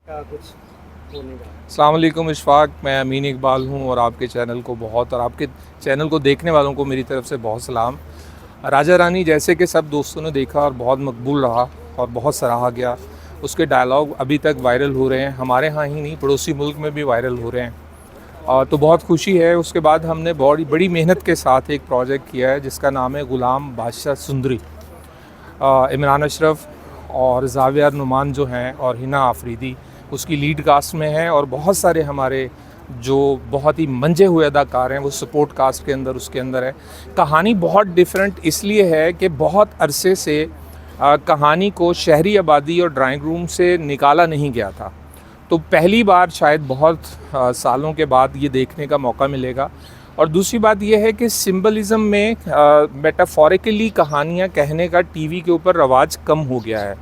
का कुछ बोलने का। अस्सलाम वालेकुम इशफ़ाक़, मैं अमीन इकबाल हूँ और आपके चैनल को और आपके चैनल को देखने वालों को मेरी तरफ़ से बहुत सलाम। राजा रानी जैसे कि सब दोस्तों ने देखा और बहुत मकबूल रहा और बहुत सराहा गया। उसके डायलॉग अभी तक वायरल हो रहे हैं, हमारे यहाँ ही नहीं पड़ोसी मुल्क में भी वायरल हो रहे हैं। तो बहुत खुशी है। उसके बाद हमने बड़ी बड़ी मेहनत के साथ एक प्रोजेक्ट किया है जिसका नाम है ग़ुलाम बादशाह सुंदरी। इमरान अशरफ और ज़ाविया नुमान जो हैं और हिना आफरीदी उसकी लीड कास्ट में हैं और बहुत सारे हमारे जो बहुत ही मंजे हुए अदाकार हैं वो सपोर्ट कास्ट के अंदर उसके अंदर है। कहानी बहुत डिफरेंट इसलिए है कि बहुत अरसे से कहानी को शहरी आबादी और ड्राइंग रूम से निकाला नहीं गया था, तो पहली बार शायद बहुत सालों के बाद ये देखने का मौका मिलेगा। और दूसरी बात यह है कि सिंबलिज़म में मेटाफोरिकली कहानियाँ कहने का टीवी के ऊपर रवाज कम हो गया है,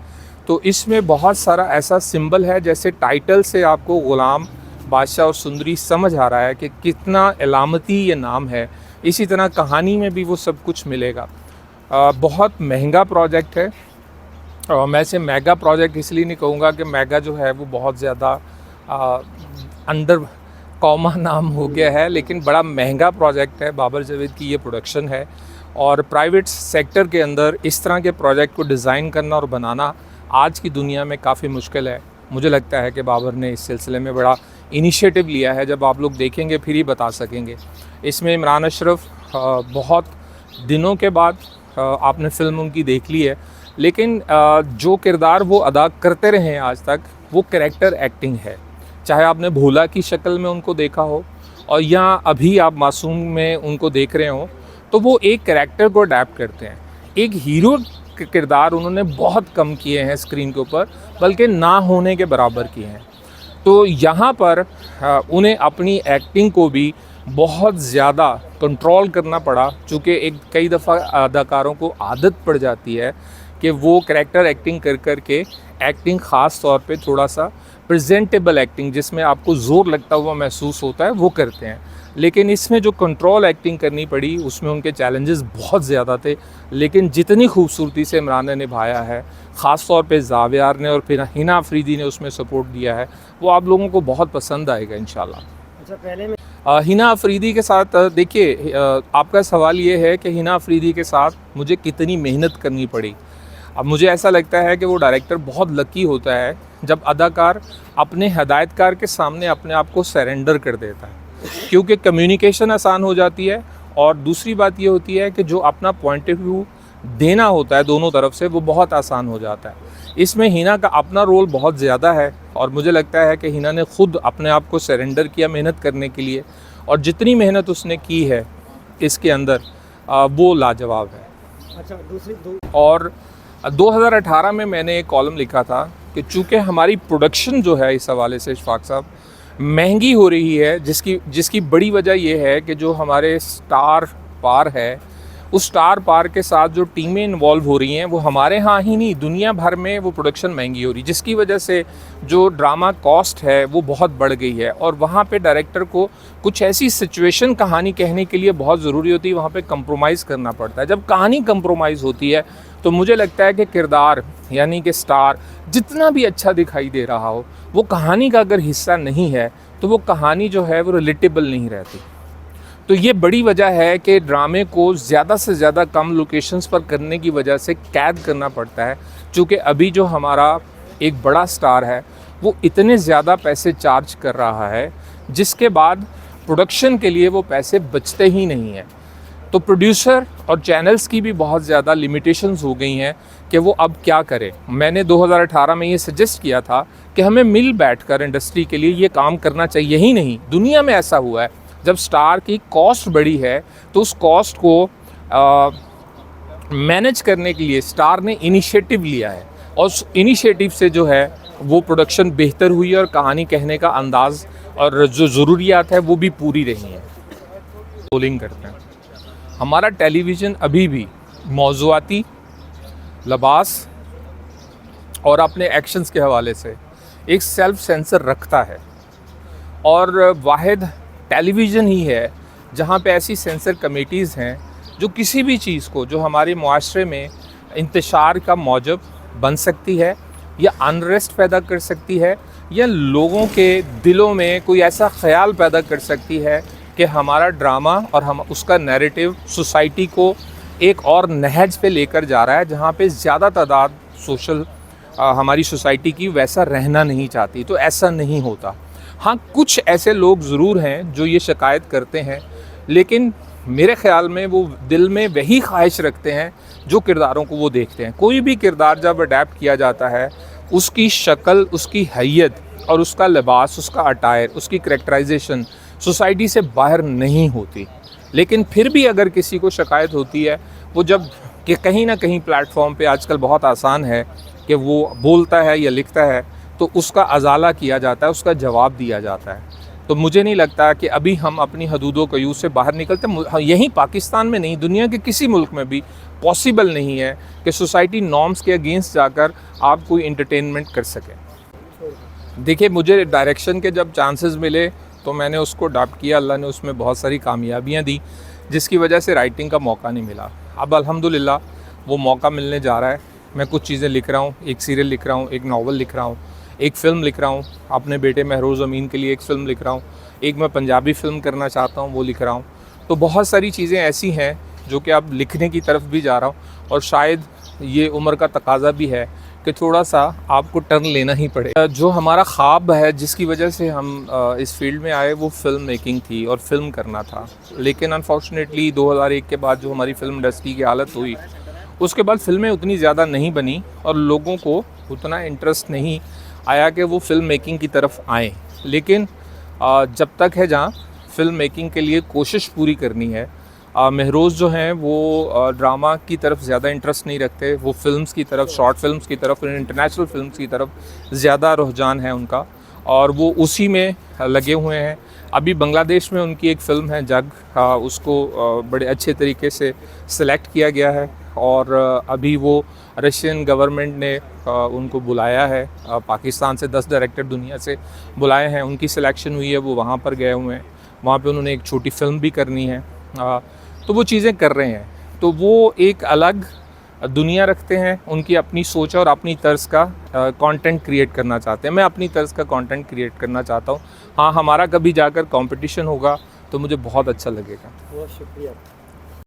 तो इसमें बहुत सारा ऐसा सिंबल है जैसे टाइटल से आपको ग़ुलाम बादशाह और सुंदरी समझ आ रहा है कि कितना अलामती ये नाम है, इसी तरह कहानी में भी वो सब कुछ मिलेगा। बहुत महंगा प्रोजेक्ट है और मैं इसे मेगा प्रोजेक्ट इसलिए नहीं कहूँगा कि मेगा जो है वो बहुत ज़्यादा अंडर कॉमा नाम हो गया है, लेकिन बड़ा महंगा प्रोजेक्ट है। बाबर जावेद की ये प्रोडक्शन है और प्राइवेट सेक्टर के अंदर इस तरह के प्रोजेक्ट को डिज़ाइन करना और बनाना आज की दुनिया में काफ़ी मुश्किल है। मुझे लगता है कि बाबर ने इस सिलसिले में बड़ा इनिशिएटिव लिया है, जब आप लोग देखेंगे फिर ही बता सकेंगे। इसमें इमरान अशरफ बहुत दिनों के बाद आपने फ़िल्म उनकी देख ली है, लेकिन जो किरदार वो अदा करते रहे हैं आज तक वो कैरेक्टर एक्टिंग है। चाहे आपने भोला की शक्ल में उनको देखा हो और या अभी आप मासूम में उनको देख रहे हो, तो वो एक कैरेक्टर को अडैप्ट करते हैं। एक हीरो किरदार उन्होंने बहुत कम किए हैं स्क्रीन के ऊपर, बल्कि ना होने के बराबर किए हैं। तो यहाँ पर उन्हें अपनी एक्टिंग को भी बहुत ज़्यादा कंट्रोल करना पड़ा, चूँकि एक कई दफ़ा अदाकारों को आदत पड़ जाती है कि वो कैरेक्टर एक्टिंग कर के एक्टिंग ख़ास तौर पे थोड़ा सा प्रेजेंटेबल एक्टिंग जिसमें आपको ज़ोर लगता हुआ महसूस होता है वो करते हैं। लेकिन इसमें जो कंट्रोल एक्टिंग करनी पड़ी उसमें उनके चैलेंजेस बहुत ज़्यादा थे, लेकिन जितनी खूबसूरती से इमरान ने निभाया है, ख़ास तौर पे ज़ावियार ने और फिर हिना आफरीदी ने उसमें सपोर्ट दिया है, वो आप लोगों को बहुत पसंद आएगा इंशाल्लाह। अच्छा, पहले में हिना आफरीदी के साथ देखिए, आपका सवाल ये है कि हिना आफरीदी के साथ मुझे कितनी मेहनत करनी पड़ी। अब मुझे ऐसा लगता है कि वो डायरेक्टर बहुत लकी होता है जब अदाकार अपने हदायतकार के सामने अपने आप को सरेंडर कर देता है, क्योंकि कम्युनिकेशन आसान हो जाती है और दूसरी बात ये होती है कि जो अपना पॉइंट ऑफ व्यू देना होता है दोनों तरफ से वो बहुत आसान हो जाता है। इसमें हिना का अपना रोल बहुत ज़्यादा है और मुझे लगता है कि हिना ने ख़ुद अपने आप को सरेंडर किया मेहनत करने के लिए, और जितनी मेहनत उसने की है इसके अंदर वो लाजवाब है। अच्छा, दूसरी दो और 2018 में मैंने एक कॉलम लिखा था कि चूँकि हमारी प्रोडक्शन जो है इस हवाले से इशफाक साहब महंगी हो रही है, जिसकी बड़ी वजह यह है कि जो हमारे स्टार पार है, उस स्टार पार के साथ जो टीमें इन्वॉल्व हो रही हैं वो हमारे यहाँ ही नहीं दुनिया भर में वो प्रोडक्शन महंगी हो रही है, जिसकी वजह से जो ड्रामा कॉस्ट है वो बहुत बढ़ गई है। और वहाँ पे डायरेक्टर को कुछ ऐसी सिचुएशन कहानी कहने के लिए बहुत ज़रूरी होती है, वहाँ पे कंप्रोमाइज़ करना पड़ता है। जब कहानी कंप्रोमाइज़ होती है तो मुझे लगता है कि किरदार यानी कि स्टार जितना भी अच्छा दिखाई दे रहा हो, वो कहानी का अगर हिस्सा नहीं है तो वो कहानी जो है वो रिलेटेबल नहीं रहती। तो ये बड़ी वजह है कि ड्रामे को ज़्यादा से ज़्यादा कम लोकेशंस पर करने की वजह से कैद करना पड़ता है, चूँकि अभी जो हमारा एक बड़ा स्टार है वो इतने ज़्यादा पैसे चार्ज कर रहा है जिसके बाद प्रोडक्शन के लिए वो पैसे बचते ही नहीं हैं। तो प्रोड्यूसर और चैनल्स की भी बहुत ज़्यादा लिमिटेशंस हो गई हैं कि वो अब क्या करें। मैंने 2018 में ये सजेस्ट किया था कि हमें मिल बैठकर इंडस्ट्री के लिए ये काम करना चाहिए ही नहीं। दुनिया में ऐसा हुआ है, जब स्टार की कॉस्ट बढ़ी है तो उस कॉस्ट को मैनेज करने के लिए स्टार ने इनिशिएटिव लिया है और उस इनिशिएटिव से जो है वो प्रोडक्शन बेहतर हुई और कहानी कहने का अंदाज़ और जो ज़रूरियात है वो भी पूरी रही हैं। रोलिंग करते हैं। हमारा टेलीविज़न अभी भी मौज़ूआती, लबास और अपने एक्शंस के हवाले से एक सेल्फ सेंसर रखता है, और वाहिद टेलीविज़न ही है जहाँ पे ऐसी सेंसर कमेटीज़ हैं जो किसी भी चीज़ को जो हमारे मुआशरे में इंतशार का मौजब बन सकती है या अनरेस्ट पैदा कर सकती है या लोगों के दिलों में कोई ऐसा ख्याल पैदा कर सकती है कि हमारा ड्रामा और हम उसका नैरेटिव सोसाइटी को एक और नहज पे लेकर जा रहा है जहाँ पे ज़्यादा तादाद सोशल हमारी सोसाइटी की वैसा रहना नहीं चाहती। तो ऐसा नहीं होता। हाँ, कुछ ऐसे लोग ज़रूर हैं जो ये शिकायत करते हैं, लेकिन मेरे ख़्याल में वो दिल में वही ख्वाहिश रखते हैं जो किरदारों को वो देखते हैं। कोई भी किरदार जब अडेप्ट किया जाता है, उसकी शक्ल, उसकी हैयत और उसका लिबास, उसका अटायर, उसकी करैक्टराइजेशन सोसाइटी से बाहर नहीं होती। लेकिन फिर भी अगर किसी को शिकायत होती है, वो जब कि कहीं ना कहीं प्लेटफॉर्म पे आजकल बहुत आसान है कि वो बोलता है या लिखता है, तो उसका अजाला किया जाता है, उसका जवाब दिया जाता है। तो मुझे नहीं लगता कि अभी हम अपनी हदूदों कयूस से बाहर निकलते। यहीं पाकिस्तान में नहीं, दुनिया के किसी मुल्क में भी पॉसिबल नहीं है कि सोसाइटी नॉर्म्स के अगेंस्ट जाकर आप कोई इंटरटेनमेंट कर सकें। देखिए, मुझे डायरेक्शन के जब चांसेस मिले तो मैंने उसको अडॉप्ट किया। अल्लाह ने उसमें बहुत सारी कामयाबियाँ दी, जिसकी वजह से राइटिंग का मौका नहीं मिला। अब अल्हम्दुलिल्लाह वो मौका मिलने जा रहा है। मैं कुछ चीज़ें लिख रहा हूँ, एक सीरियल लिख रहा हूँ, एक नावल लिख रहा हूँ, एक फ़िल्म लिख रहा हूँ, अपने बेटे महरोज़ अमीन के लिए एक फ़िल्म लिख रहा हूँ, एक मैं पंजाबी फ़िल्म करना चाहता हूँ, वो लिख रहा हूँ। तो बहुत सारी चीज़ें ऐसी हैं जो कि अब लिखने की तरफ भी जा रहा हूँ, और शायद ये उम्र का तकाज़ा भी है कि थोड़ा सा आपको टर्न लेना ही पड़े। जो हमारा ख्वाब है, जिसकी वजह से हम इस फील्ड में आए, वो फ़िल्म मेकिंग थी और फ़िल्म करना था। लेकिन अनफॉर्चुनेटली 2001 के बाद जो हमारी फ़िल्म इंडस्ट्री की हालत हुई, उसके बाद फ़िल्में उतनी ज़्यादा नहीं बनी और लोगों को उतना इंटरेस्ट नहीं आया कि वो फ़िल्म मेकिंग की तरफ आएँ। लेकिन जब तक है जहाँ फ़िल्म मेकिंग के लिए कोशिश पूरी करनी है। महरोज़ जो हैं वो ड्रामा की तरफ ज़्यादा इंटरेस्ट नहीं रखते, वो फ़िल्म्स की तरफ, शॉर्ट फ़िल्म्स की तरफ, इंटरनेशनल फ़िल्म्स की तरफ ज़्यादा रुझान है उनका, और वो उसी में लगे हुए हैं। अभी बांग्लादेश में उनकी एक फ़िल्म है जग, उसको बड़े अच्छे तरीके से सिलेक्ट किया गया है, और अभी वो रशियन गवर्नमेंट ने उनको बुलाया है। पाकिस्तान से 10 डायरेक्टर दुनिया से बुलाए हैं, उनकी सिलेक्शन हुई है, वो वहाँ पर गए हुए हैं। वहाँ पे उन्होंने एक छोटी फ़िल्म भी करनी है। तो वो चीज़ें कर रहे हैं। तो वो एक अलग दुनिया रखते हैं, उनकी अपनी सोच और अपनी तर्ज का कंटेंट क्रिएट करना चाहते हैं। मैं अपनी तर्ज का कंटेंट क्रिएट करना चाहता हूँ। हाँ, हमारा कभी जाकर कंपटीशन होगा तो मुझे बहुत अच्छा लगेगा। बहुत शुक्रिया।